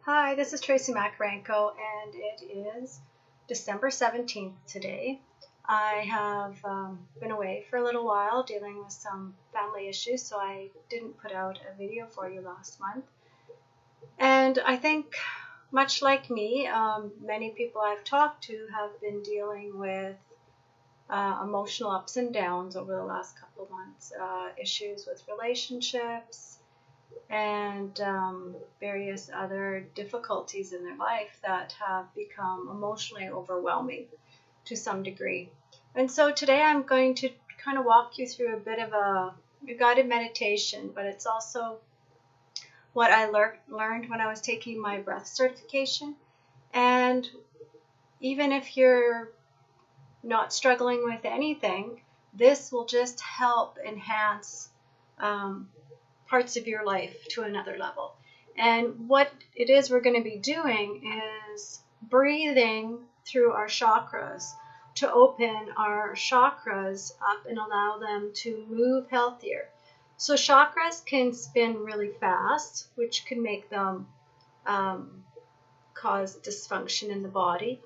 Hi, this is Tracy and it is December 17th today. I have been away for a little while dealing with some family issues, so I didn't put out a video for you last month. And I think, much like me, many people I've talked to have been dealing with emotional ups and downs over the last couple of months, issues with relationships, and various other difficulties in their life that have become emotionally overwhelming to some degree. And so today I'm going to kind of walk you through a bit of a guided meditation, but it's also what I learned when I was taking my breath certification. And even if you're not struggling with anything, this will just help enhance parts of your life to another level. And what it is we're going to be doing is breathing through our chakras to open our chakras up and allow them to move healthier. So chakras can spin really fast, which can make them cause dysfunction in the body,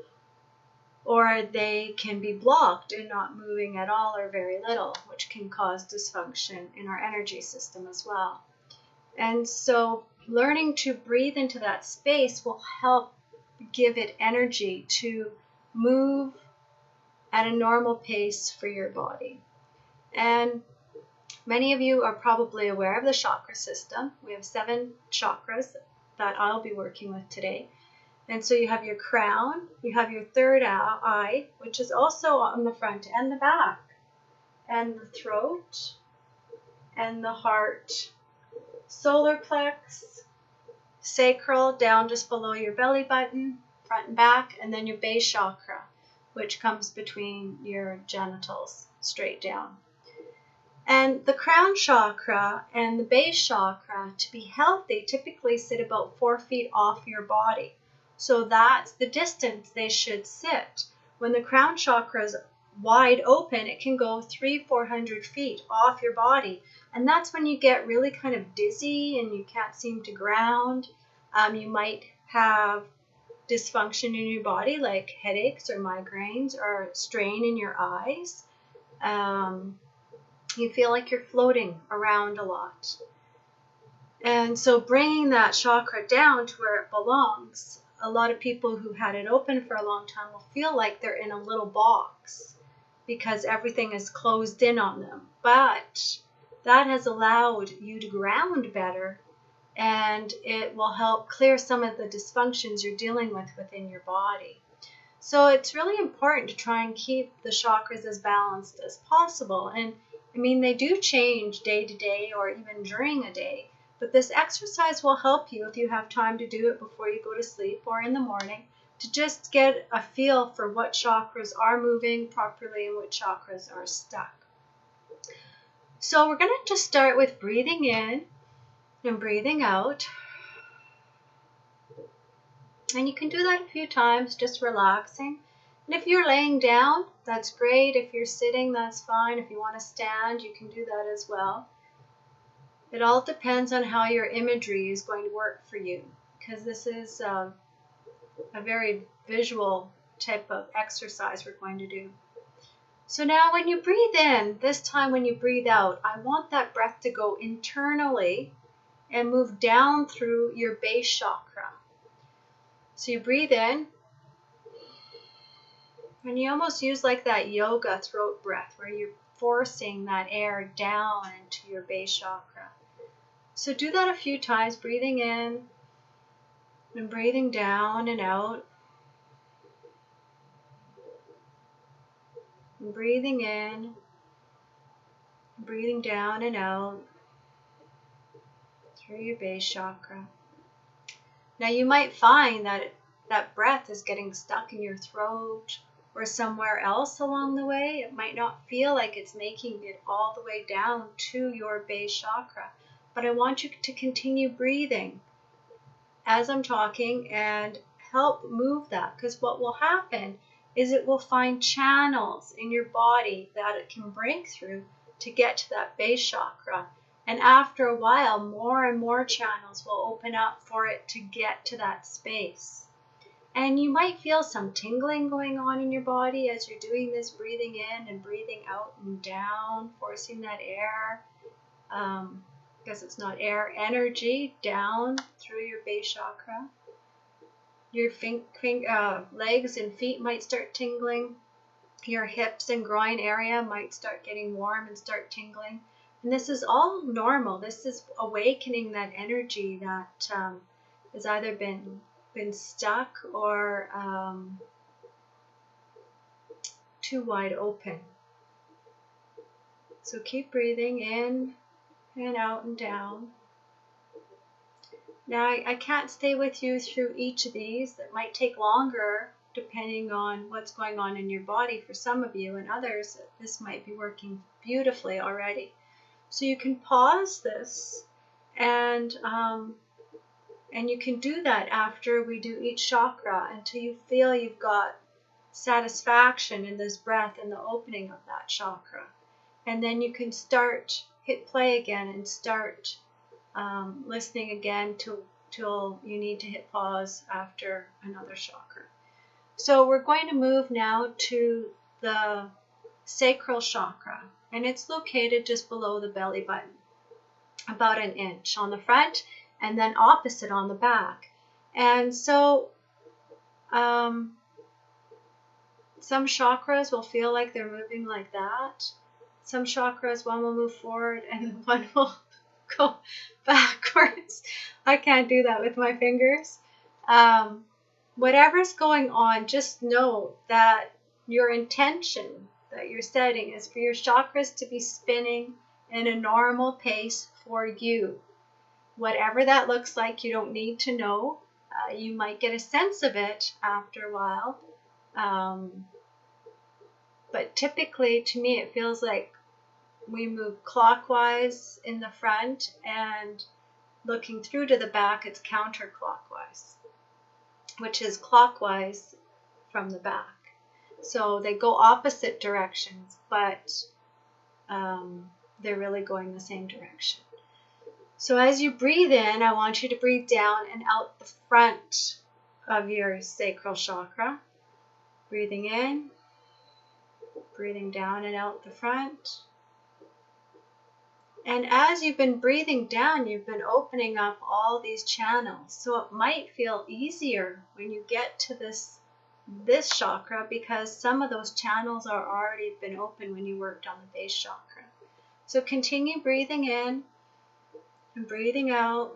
or they can be blocked and not moving at all or very little, which can cause dysfunction in our energy system as well. And so learning to breathe into that space will help give it energy to move at a normal pace for your body. And many of you are probably aware of the chakra system. We have 7 chakras that I'll be working with today. And so you have your crown, you have your third eye, which is also on the front and the back, and the throat, and the heart, solar plex, sacral down just below your belly button, front and back, and then your base chakra, which comes between your genitals, straight down. And the crown chakra and the base chakra, to be healthy, typically sit about 4 feet off your body. So that's the distance they should sit. When the crown chakra is wide open, it can go 300-400 feet off your body. And that's when you get really kind of dizzy and you can't seem to ground. You might have dysfunction in your body, like headaches or migraines or strain in your eyes. You feel like you're floating around a lot. And so bringing that chakra down to where it belongs, a lot of people who had it open for a long time will feel like they're in a little box because everything is closed in on them. But that has allowed you to ground better, and it will help clear some of the dysfunctions you're dealing with within your body. So it's really important to try and keep the chakras as balanced as possible. And I mean, they do change day to day or even during a day. But this exercise will help you if you have time to do it before you go to sleep or in the morning, to just get a feel for what chakras are moving properly and which chakras are stuck. So we're going to just start with breathing in and breathing out. And you can do that a few times, just relaxing. And if you're laying down, that's great. If you're sitting, that's fine. If you want to stand, you can do that as well. It all depends on how your imagery is going to work for you, because this is a very visual type of exercise we're going to do. So now when you breathe in, this time when you breathe out, I want that breath to go internally and move down through your base chakra. So you breathe in, and you almost use like that yoga throat breath where you're forcing that air down into your base chakra. So do that a few times, breathing in and breathing down and out. And breathing in, breathing down and out through your base chakra. Now you might find that that breath is getting stuck in your throat or somewhere else along the way. It might not feel like it's making it all the way down to your base chakra. But I want you to continue breathing as I'm talking and help move that, because what will happen is it will find channels in your body that it can break through to get to that base chakra. And after a while, more and more channels will open up for it to get to that space. And you might feel some tingling going on in your body as you're doing this, breathing in and breathing out and down, forcing that air, because it's not air, energy down through your base chakra. Your legs and feet might start tingling. Your hips and groin area might start getting warm and start tingling. And this is all normal. This is awakening that energy that has either been stuck or too wide open. So keep breathing in and out and down. Now I can't stay with you through each of these. That might take longer depending on what's going on in your body for some of you, and others this might be working beautifully already. So you can pause this, and you can do that after we do each chakra until you feel you've got satisfaction in this breath and the opening of that chakra. And then you can hit play again and start listening again till you need to hit pause after another chakra. So we're going to move now to the sacral chakra, and it's located just below the belly button, about an inch on the front and then opposite on the back. And so some chakras will feel like they're moving like that. Some chakras, one will move forward and one will go backwards. I can't do that with my fingers. Whatever's going on, just know that your intention that you're setting is for your chakras to be spinning in a normal pace for you. Whatever that looks like, you don't need to know. You might get a sense of it after a while. But typically, to me, it feels like we move clockwise in the front, and looking through to the back, it's counterclockwise, which is clockwise from the back. So they go opposite directions, but they're really going the same direction. So as you breathe in, I want you to breathe down and out the front of your sacral chakra. Breathing in, breathing down and out the front. And as you've been breathing down, you've been opening up all these channels. So it might feel easier when you get to this chakra, because some of those channels are already been open when you worked on the base chakra. So continue breathing in and breathing out,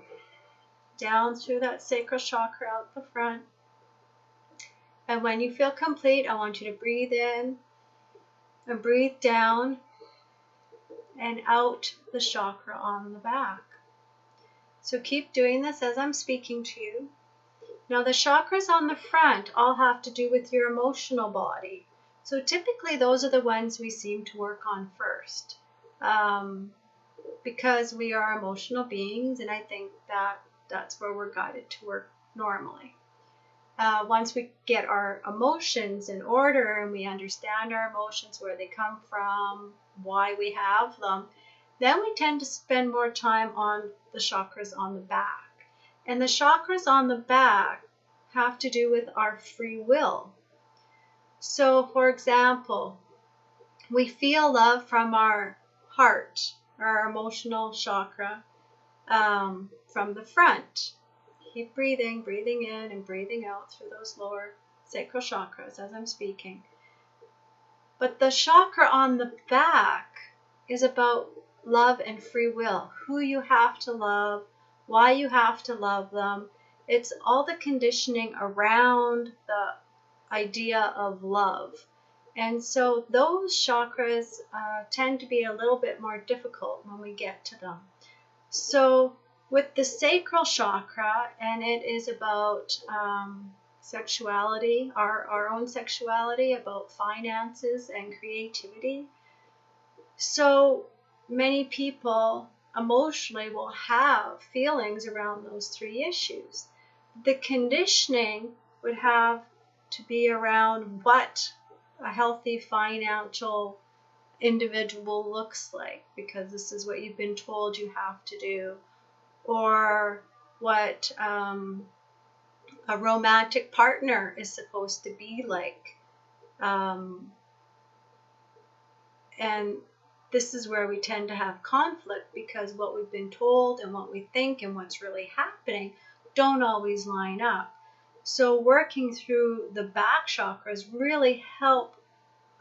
down through that sacral chakra out the front. And when you feel complete, I want you to breathe in and breathe down and out the chakra on the back. So keep doing this as I'm speaking to you. Now the chakras on the front all have to do with your emotional body. So typically those are the ones we seem to work on first, because we are emotional beings, and I think that's where we're guided to work normally. Once we get our emotions in order and we understand our emotions, where they come from, why we have them, then we tend to spend more time on the chakras on the back. And the chakras on the back have to do with our free will. So, for example, we feel love from our heart, our emotional chakra, from the front. Keep breathing in and breathing out through those lower sacral chakras as I'm speaking. But the chakra on the back is about love and free will, who you have to love, why you have to love them. It's all the conditioning around the idea of love. And so those chakras tend to be a little bit more difficult when we get to them. So with the sacral chakra, and it is about sexuality, our own sexuality, about finances and creativity. So many people emotionally will have feelings around those three issues. The conditioning would have to be around what a healthy financial individual looks like, because this is what you've been told you have to do, or what a romantic partner is supposed to be like. And this is where we tend to have conflict, because what we've been told and what we think and what's really happening don't always line up. So working through the back chakras really help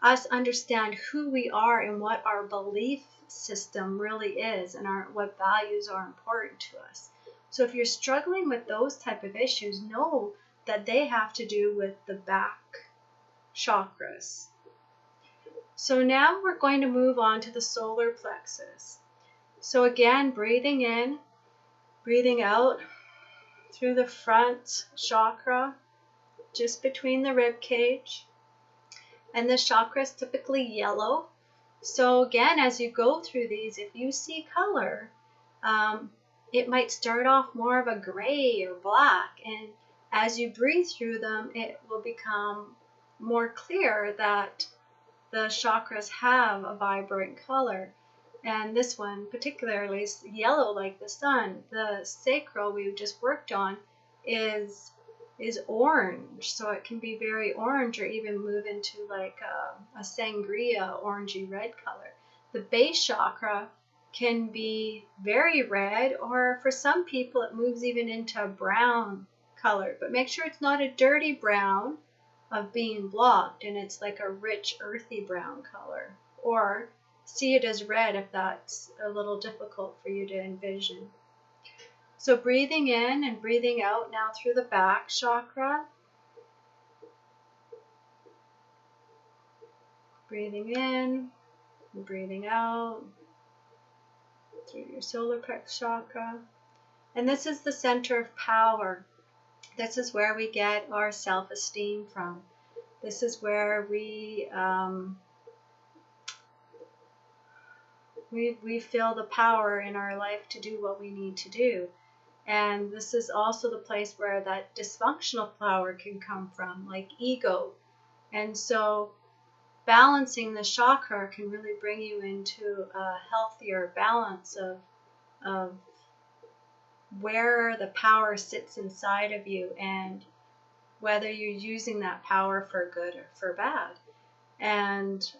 us understand who we are and what our belief system really is, and what values are important to us. So if you're struggling with those type of issues, know that they have to do with the back chakras. So now we're going to move on to the solar plexus. So again, breathing in, breathing out through the front chakra, just between the rib cage. And this chakra is typically yellow. So again, as you go through these, if you see color, it might start off more of a gray or black. And as you breathe through them, it will become more clear that the chakras have a vibrant color. And this one particularly is yellow like the sun. The sacral we just worked on is orange, so it can be very orange, or even move into like a sangria orangey red color. The base chakra can be very red, or for some people it moves even into a brown color, but make sure it's not a dirty brown of being blocked and it's like a rich earthy brown color, or see it as red if that's a little difficult for you to envision. So breathing in and breathing out now through the back chakra. Breathing in and breathing out through your solar plexus chakra. And this is the center of power. This is where we get our self-esteem from. This is where we feel the power in our life to do what we need to do. And this is also the place where that dysfunctional power can come from, like ego. And so balancing the chakra can really bring you into a healthier balance of where the power sits inside of you, and whether you're using that power for good or for bad. And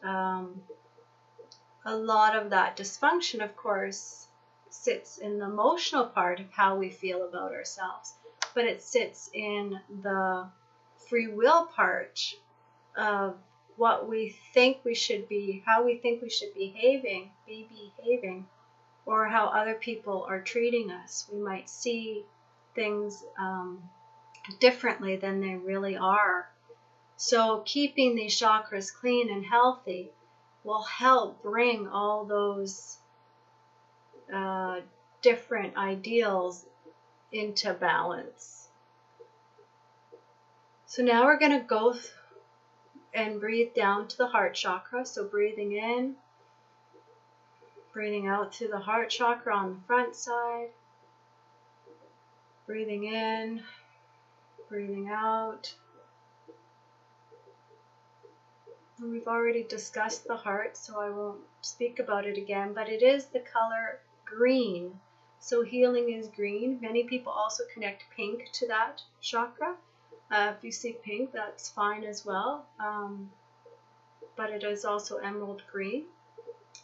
a lot of that dysfunction, of course, sits in the emotional part of how we feel about ourselves, but it sits in the free will part of what we think we should be, how we think we should be behaving, or how other people are treating us. We might see things differently than they really are. So keeping these chakras clean and healthy will help bring all those different ideals into balance. So now we're going to go and breathe down to the heart chakra. So breathing in, breathing out through the heart chakra on the front side. Breathing in, breathing out. And we've already discussed the heart, so I won't speak about it again, but it is the color green. So healing is green. Many people also connect pink to that chakra. If you see pink, that's fine as well. But it is also emerald green.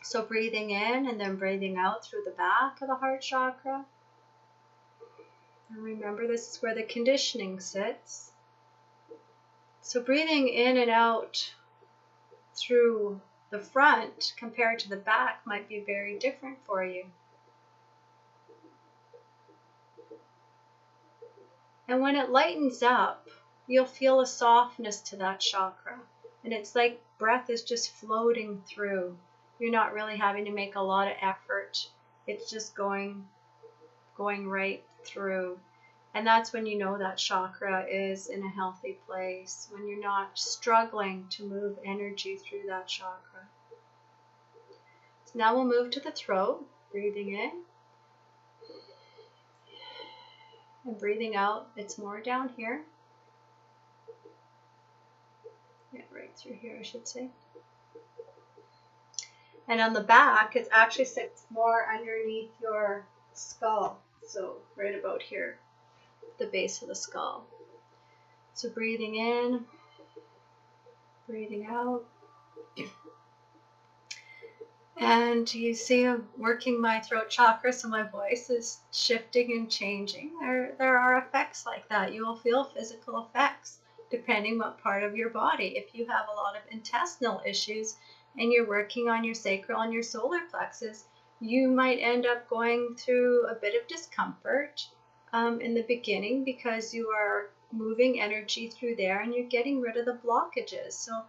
So breathing in and then breathing out through the back of the heart chakra. And remember, this is where the conditioning sits. So breathing in and out through the front compared to the back might be very different for you. And when it lightens up, you'll feel a softness to that chakra. And it's like breath is just floating through. You're not really having to make a lot of effort. It's just going right through. And that's when you know that chakra is in a healthy place, when you're not struggling to move energy through that chakra. So now we'll move to the throat, breathing in. And breathing out, it's more down here. Yeah, right through here, I should say. And on the back, it actually sits more underneath your skull. So right about here, the base of the skull. So breathing in, breathing out. And you see I'm working my throat chakra, so my voice is shifting and changing. There are effects like that. You will feel physical effects depending what part of your body. If you have a lot of intestinal issues and you're working on your sacral and your solar plexus, you might end up going through a bit of discomfort in the beginning because you are moving energy through there and you're getting rid of the blockages. So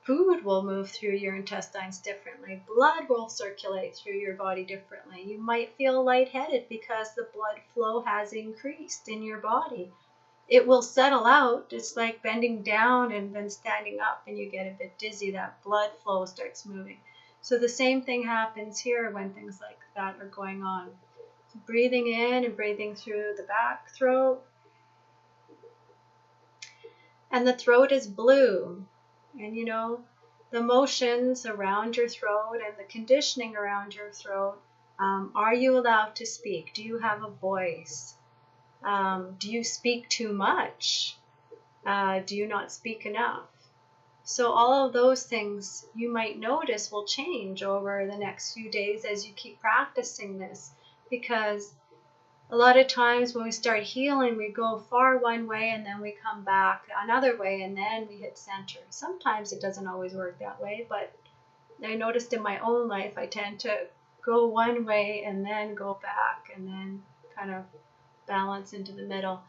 food will move through your intestines differently. Blood will circulate through your body differently. You might feel lightheaded because the blood flow has increased in your body. It will settle out. It's like bending down and then standing up and you get a bit dizzy. That blood flow starts moving. So the same thing happens here when things like that are going on. So breathing in and breathing through the back throat. And the throat is blue. And you know, the motions around your throat and the conditioning around your throat, are you allowed to speak? Do you have a voice? Do you speak too much? Do you not speak enough? So all of those things you might notice will change over the next few days as you keep practicing this, because a lot of times when we start healing, we go far one way and then we come back another way and then we hit center. Sometimes it doesn't always work that way, but I noticed in my own life I tend to go one way and then go back and then kind of balance into the middle.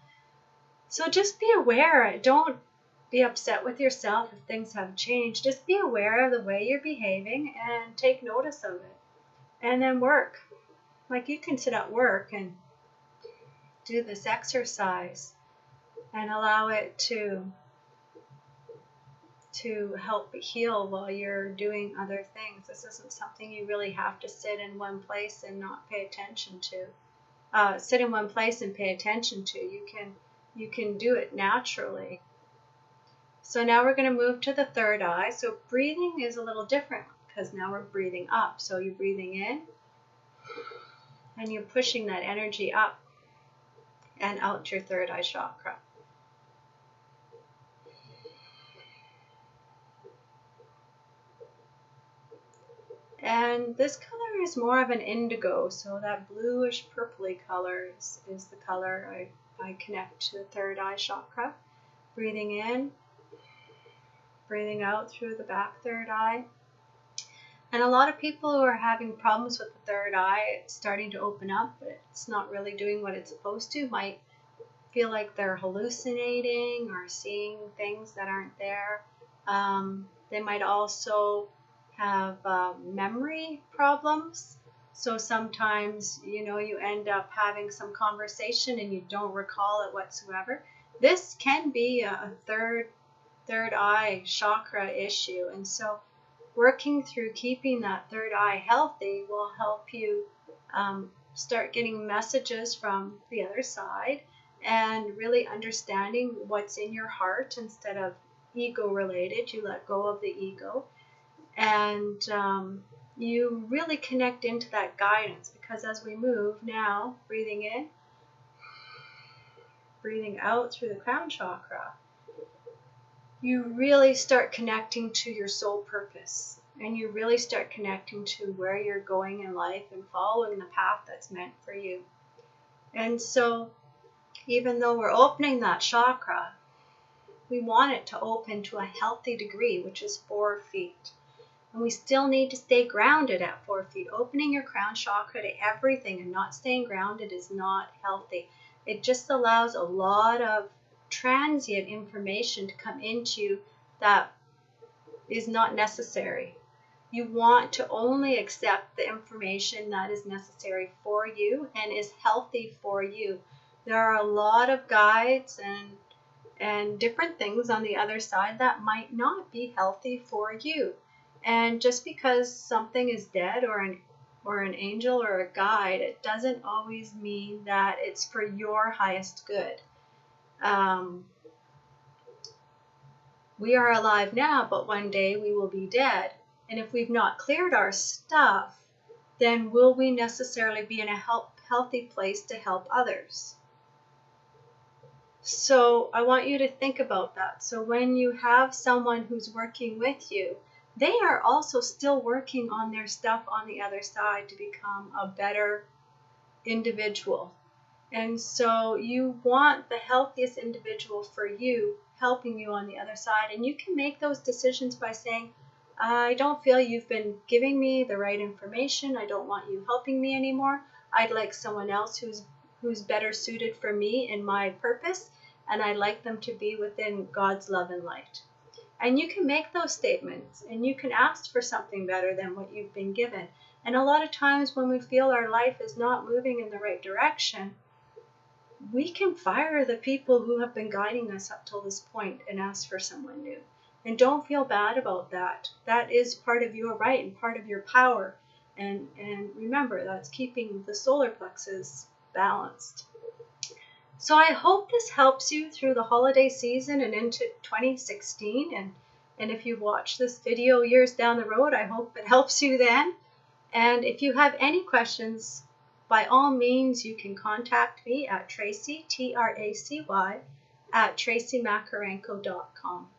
So just be aware. Don't be upset with yourself if things have changed. Just be aware of the way you're behaving and take notice of it. And then work. Like you can sit at work and do this exercise and allow it to help heal while you're doing other things. This isn't something you really have to sit in one place and not pay attention to. Sit in one place and pay attention to. You can do it naturally. So now we're going to move to the third eye. So breathing is a little different because now we're breathing up. So you're breathing in and you're pushing that energy up and out to your third eye chakra. And this color is more of an indigo, so that bluish purpley color is the color I connect to the third eye chakra. Breathing in, breathing out through the back third eye. And a lot of people who are having problems with the third eye, it's starting to open up, but it's not really doing what it's supposed to, might feel like they're hallucinating or seeing things that aren't there. They might also have memory problems. So sometimes, you end up having some conversation and you don't recall it whatsoever. This can be a third eye chakra issue. And so working through keeping that third eye healthy will help you start getting messages from the other side and really understanding what's in your heart instead of ego related. You let go of the ego and you really connect into that guidance, because as we move now, breathing in, breathing out through the crown chakra, you really start connecting to your soul purpose, and you really start connecting to where you're going in life and following the path that's meant for you. And so even though we're opening that chakra, we want it to open to a healthy degree, which is 4 feet. And we still need to stay grounded at 4 feet. Opening your crown chakra to everything and not staying grounded is not healthy. It just allows a lot of transient information to come into you that is not necessary. You want to only accept the information that is necessary for you and is healthy for you. There are a lot of guides and different things on the other side that might not be healthy for you. And just because something is dead or an angel or a guide, it doesn't always mean that it's for your highest good. We are alive now, but one day we will be dead. And if we've not cleared our stuff, then will we necessarily be in a healthy place to help others? So I want you to think about that. So when you have someone who's working with you, they are also still working on their stuff on the other side to become a better individual. And so you want the healthiest individual for you helping you on the other side. And you can make those decisions by saying, I don't feel you've been giving me the right information. I don't want you helping me anymore. I'd like someone else who's better suited for me and my purpose, and I'd like them to be within God's love and light. And you can make those statements, and you can ask for something better than what you've been given. And a lot of times when we feel our life is not moving in the right direction, we can fire the people who have been guiding us up till this point and ask for someone new. And don't feel bad about that. That is part of your right and part of your power. And remember, that's keeping the solar plexus balanced. So I hope this helps you through the holiday season and into 2016. And if you've watched this video years down the road, I hope it helps you then. And if you have any questions, by all means, you can contact me at Tracy, Tracy, @tracymakarenko.com.